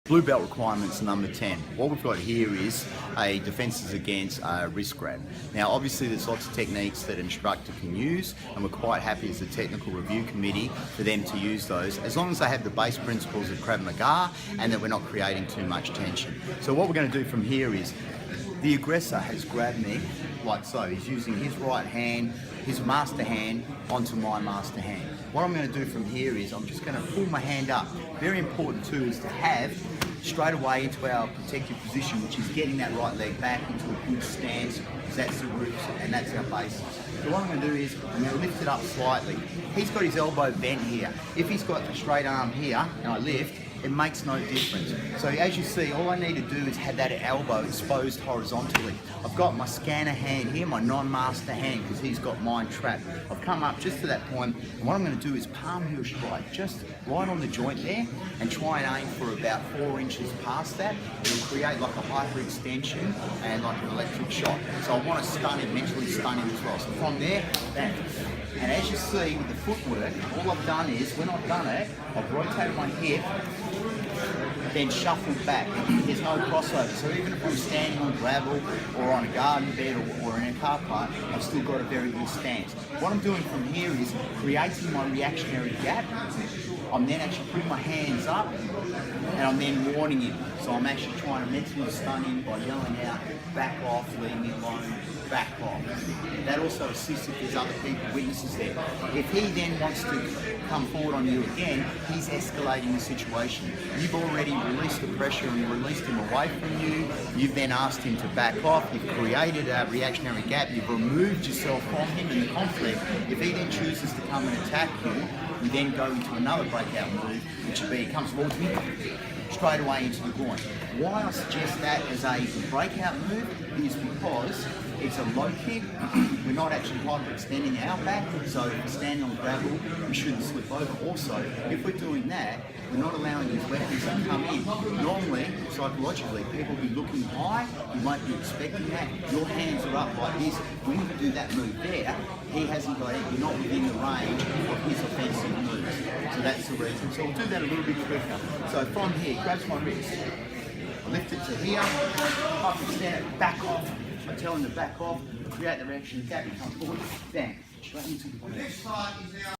Blue belt requirements number 10. What we've got here is a defences against wrist grab. Now obviously there's lots of techniques that an instructor can use, and we're quite happy as a technical review committee for them to use those, as long as they have the base principles of Maga and that we're not creating too much tension. So what we're going to do from here is, the aggressor has grabbed me like so. He's using his right hand, his master hand, onto my master hand. What I'm going to do from here is I'm just going to pull my hand up. Very important too is to have straight away into our protective position, which is getting that right leg back into a good stance, because that's the roots and that's our basis. So what I'm going to do is I'm going to lift it up slightly. He's got his elbow bent here. If he's got the straight arm here and I lift, it makes no difference. So as you see, all I need to do is have that elbow exposed horizontally. I've got my scanner hand here, my non-master hand, because he's got mine trapped. I've come up just to that point, and what I'm going to do is palm heel strike, just right on the joint there, and try and aim for about 4 inches past that. It'll create like a hyperextension and like an electric shock. So I want to stun him, mentally stun him as well. So from there, bam. And as you see with the footwork, all I've done is, when I've done it, I've rotated my hip, then shuffled back. There's no crossover. So even if I'm standing on gravel or on a garden bed or in a car park, I've still got a very good stance. What I'm doing from here is creating my reactionary gap. I'm then actually putting my hands up and I'm then warning him. So I'm actually trying to mentally stun him by yelling out, back off, leave me alone, back off. That also assists if there's other people, witnesses there. If he then wants to come forward on you again, he's escalating the situation. You've already released the pressure and released him away from you. You've then asked him to back off. You've created a reactionary gap. You've removed yourself from him in the conflict. If he then chooses to come and attack you then go into another breakout move, which would be, he comes towards me, straight away into the groin. Why I suggest that as a breakout move is because it's a low kick. We're not actually hyperextending our back, so if we're standing on gravel, we shouldn't slip over. Also, if we're doing that, we're not allowing these weapons to come in. Normally, psychologically, people will be looking high, you won't be expecting that. Your hands are up like this. When you do that move there, he hasn't got it, you're not within the range of his offensive moves. So that's the reason. So we'll do that a little bit quicker. So from here, grabs my wrist, I lift it to here, up and stand it, back off. I tell him to back off, create the reaction gap, he comes forward, bang, straight into the ground.